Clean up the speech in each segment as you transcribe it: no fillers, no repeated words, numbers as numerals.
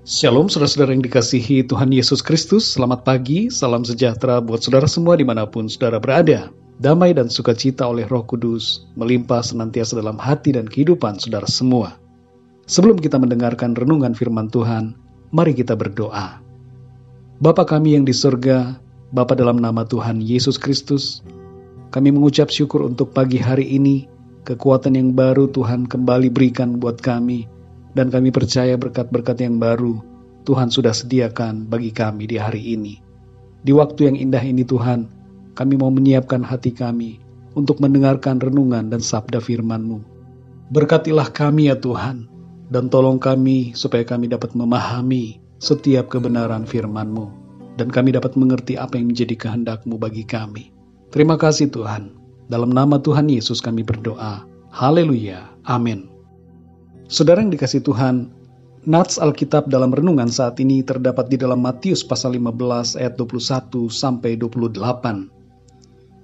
Shalom saudara-saudara yang dikasihi Tuhan Yesus Kristus. Selamat pagi, salam sejahtera buat saudara semua dimanapun saudara berada. Damai dan sukacita oleh Roh Kudus melimpah senantiasa dalam hati dan kehidupan saudara semua. Sebelum kita mendengarkan renungan firman Tuhan, mari kita berdoa. Bapa kami yang di surga, Bapa dalam nama Tuhan Yesus Kristus, kami mengucap syukur untuk pagi hari ini, kekuatan yang baru Tuhan kembali berikan buat kami. Dan kami percaya berkat-berkat yang baru Tuhan sudah sediakan bagi kami di hari ini. Di waktu yang indah ini Tuhan, kami mau menyiapkan hati kami untuk mendengarkan renungan dan sabda firman-Mu. Berkatilah kami ya Tuhan, dan tolong kami supaya kami dapat memahami setiap kebenaran firman-Mu, dan kami dapat mengerti apa yang menjadi kehendak-Mu bagi kami. Terima kasih Tuhan. Dalam nama Tuhan Yesus kami berdoa. Haleluya. Amin. Saudara yang dikasihi Tuhan, nats Alkitab dalam renungan saat ini terdapat di dalam Matius pasal 15 ayat 21 sampai 28.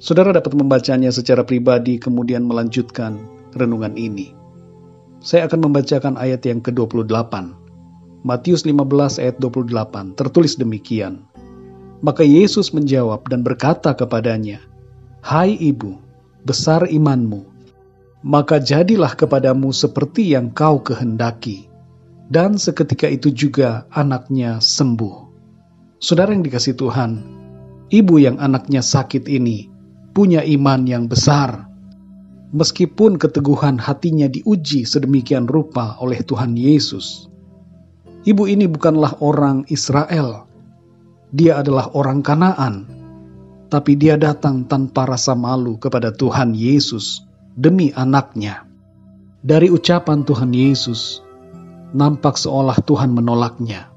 Saudara dapat membacanya secara pribadi kemudian melanjutkan renungan ini. Saya akan membacakan ayat yang ke-28. Matius 15 ayat 28 tertulis demikian. Maka Yesus menjawab dan berkata kepadanya, "Hai ibu, besar imanmu. Maka jadilah kepadamu seperti yang kau kehendaki." Dan seketika itu juga anaknya sembuh. Saudara yang dikasihi Tuhan, ibu yang anaknya sakit ini punya iman yang besar. Meskipun keteguhan hatinya diuji sedemikian rupa oleh Tuhan Yesus. Ibu ini bukanlah orang Israel. Dia adalah orang Kanaan. Tapi dia datang tanpa rasa malu kepada Tuhan Yesus demi anaknya. Dari ucapan Tuhan Yesus, nampak seolah Tuhan menolaknya.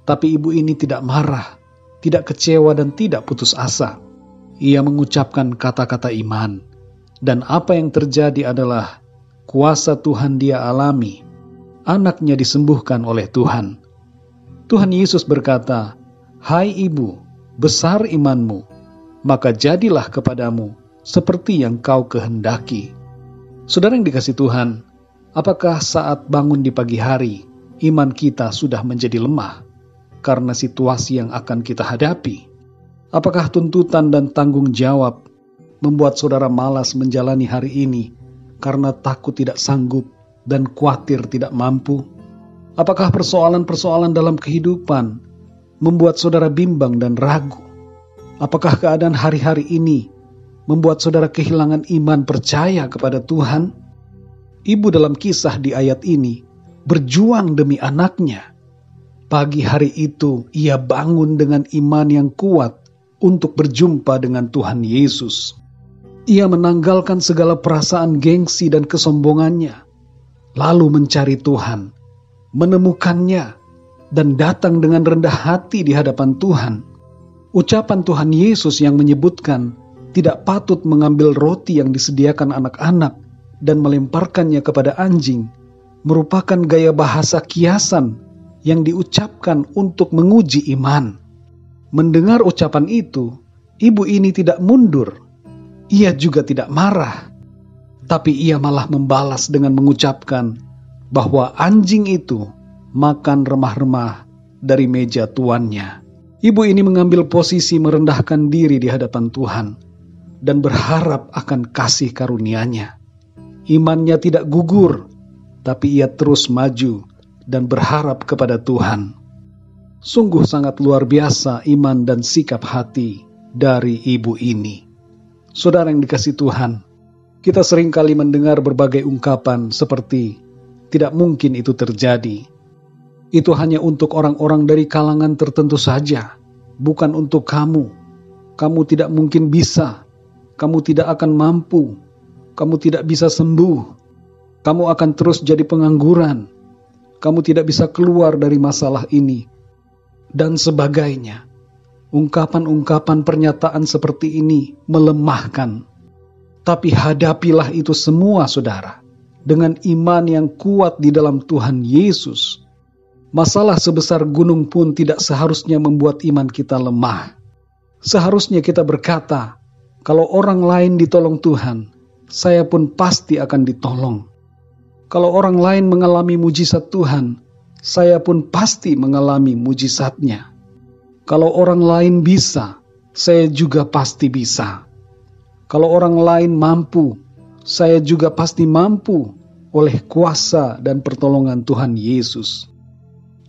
Tapi ibu ini tidak marah, tidak kecewa dan tidak putus asa. Ia mengucapkan kata-kata iman. Dan apa yang terjadi adalah kuasa Tuhan dia alami. Anaknya disembuhkan oleh Tuhan. Tuhan Yesus berkata, "Hai ibu, besar imanmu, maka jadilah kepadamu seperti yang kau kehendaki." Saudara yang dikasihi Tuhan, apakah saat bangun di pagi hari, iman kita sudah menjadi lemah karena situasi yang akan kita hadapi? Apakah tuntutan dan tanggung jawab membuat saudara malas menjalani hari ini karena takut tidak sanggup dan khawatir tidak mampu? Apakah persoalan-persoalan dalam kehidupan membuat saudara bimbang dan ragu? Apakah keadaan hari-hari ini membuat saudara kehilangan iman percaya kepada Tuhan? Ibu dalam kisah di ayat ini berjuang demi anaknya. Pagi hari itu ia bangun dengan iman yang kuat untuk berjumpa dengan Tuhan Yesus. Ia menanggalkan segala perasaan gengsi dan kesombongannya, lalu mencari Tuhan, menemukannya, dan datang dengan rendah hati di hadapan Tuhan. Ucapan Tuhan Yesus yang menyebutkan tidak patut mengambil roti yang disediakan anak-anak dan melemparkannya kepada anjing merupakan gaya bahasa kiasan yang diucapkan untuk menguji iman. Mendengar ucapan itu, ibu ini tidak mundur. Ia juga tidak marah. Tapi ia malah membalas dengan mengucapkan bahwa anjing itu makan remah-remah dari meja tuannya. Ibu ini mengambil posisi merendahkan diri di hadapan Tuhan dan berharap akan kasih karunia-Nya. Imannya tidak gugur, tapi ia terus maju dan berharap kepada Tuhan. Sungguh sangat luar biasa iman dan sikap hati dari ibu ini. Saudara yang dikasihi Tuhan, kita seringkali mendengar berbagai ungkapan seperti, "Tidak mungkin itu terjadi. Itu hanya untuk orang-orang dari kalangan tertentu saja, bukan untuk kamu. Kamu tidak mungkin bisa. Kamu tidak akan mampu, kamu tidak bisa sembuh, kamu akan terus jadi pengangguran, kamu tidak bisa keluar dari masalah ini," dan sebagainya. Ungkapan-ungkapan pernyataan seperti ini melemahkan. Tapi hadapilah itu semua saudara, dengan iman yang kuat di dalam Tuhan Yesus. Masalah sebesar gunung pun tidak seharusnya membuat iman kita lemah. Seharusnya kita berkata, kalau orang lain ditolong Tuhan, saya pun pasti akan ditolong. Kalau orang lain mengalami mujizat Tuhan, saya pun pasti mengalami mujizatnya. Kalau orang lain bisa, saya juga pasti bisa. Kalau orang lain mampu, saya juga pasti mampu oleh kuasa dan pertolongan Tuhan Yesus.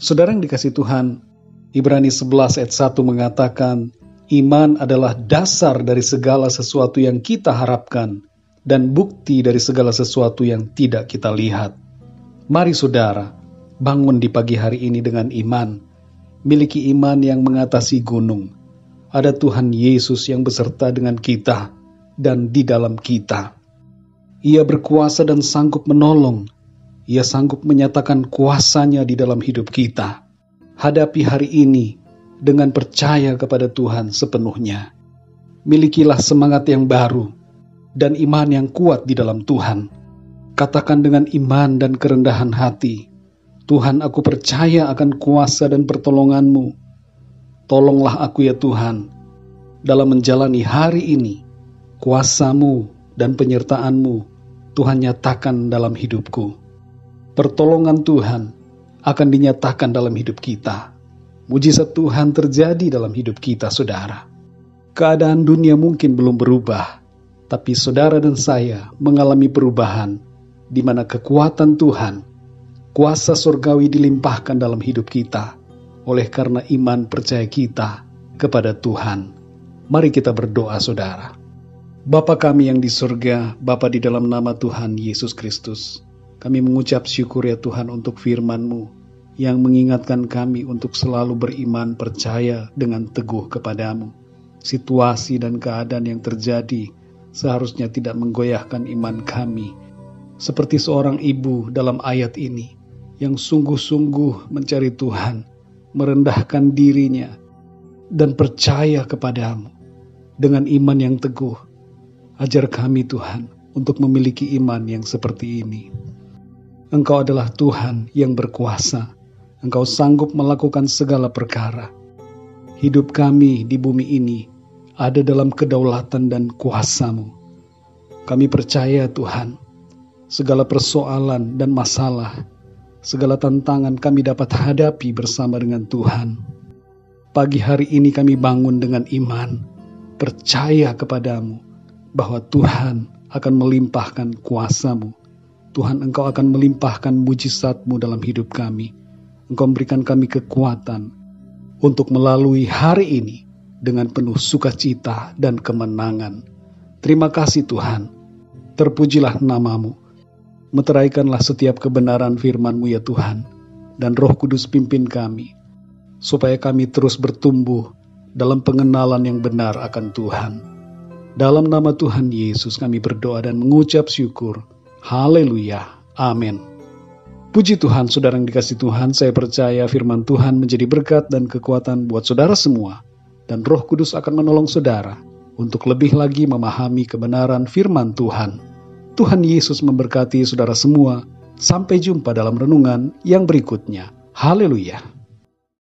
Saudara yang dikasihi Tuhan, Ibrani 11 ayat 1 mengatakan, iman adalah dasar dari segala sesuatu yang kita harapkan dan bukti dari segala sesuatu yang tidak kita lihat. Mari saudara, bangun di pagi hari ini dengan iman. Miliki iman yang mengatasi gunung. Ada Tuhan Yesus yang beserta dengan kita dan di dalam kita. Ia berkuasa dan sanggup menolong. Ia sanggup menyatakan kuasanya di dalam hidup kita. Hadapi hari ini dengan percaya kepada Tuhan sepenuhnya. Milikilah semangat yang baru dan iman yang kuat di dalam Tuhan. Katakan dengan iman dan kerendahan hati, Tuhan, aku percaya akan kuasa dan pertolongan-Mu. Tolonglah aku ya Tuhan, dalam menjalani hari ini, kuasa-Mu dan penyertaan-Mu, Tuhan nyatakan dalam hidupku. Pertolongan Tuhan akan dinyatakan dalam hidup kita. Mujizat Tuhan terjadi dalam hidup kita, saudara. Keadaan dunia mungkin belum berubah, tapi saudara dan saya mengalami perubahan, di mana kekuatan Tuhan, kuasa surgawi dilimpahkan dalam hidup kita, oleh karena iman percaya kita kepada Tuhan. Mari kita berdoa, saudara. Bapa kami yang di surga, Bapa di dalam nama Tuhan Yesus Kristus, kami mengucap syukur ya Tuhan untuk firman-Mu, yang mengingatkan kami untuk selalu beriman percaya dengan teguh kepadamu. Situasi dan keadaan yang terjadi seharusnya tidak menggoyahkan iman kami. Seperti seorang ibu dalam ayat ini, yang sungguh-sungguh mencari Tuhan, merendahkan dirinya, dan percaya kepadamu. Dengan iman yang teguh, ajar kami Tuhan untuk memiliki iman yang seperti ini. Engkau adalah Tuhan yang berkuasa. Engkau sanggup melakukan segala perkara. Hidup kami di bumi ini ada dalam kedaulatan dan kuasa-Mu. Kami percaya Tuhan, segala persoalan dan masalah, segala tantangan kami dapat hadapi bersama dengan Tuhan. Pagi hari ini kami bangun dengan iman, percaya kepadamu, bahwa Tuhan akan melimpahkan kuasa-Mu. Tuhan, Engkau akan melimpahkan mujizat-Mu dalam hidup kami. Engkau memberikan kami kekuatan untuk melalui hari ini dengan penuh sukacita dan kemenangan. Terima kasih Tuhan, terpujilah nama-Mu. Meteraikanlah setiap kebenaran firman-Mu ya Tuhan, dan Roh Kudus pimpin kami, supaya kami terus bertumbuh dalam pengenalan yang benar akan Tuhan. Dalam nama Tuhan Yesus kami berdoa dan mengucap syukur. Haleluya. Amin. Puji Tuhan, saudara yang dikasihi Tuhan, saya percaya firman Tuhan menjadi berkat dan kekuatan buat saudara semua, dan Roh Kudus akan menolong saudara untuk lebih lagi memahami kebenaran firman Tuhan. Tuhan Yesus memberkati saudara semua. Sampai jumpa dalam renungan yang berikutnya. Haleluya.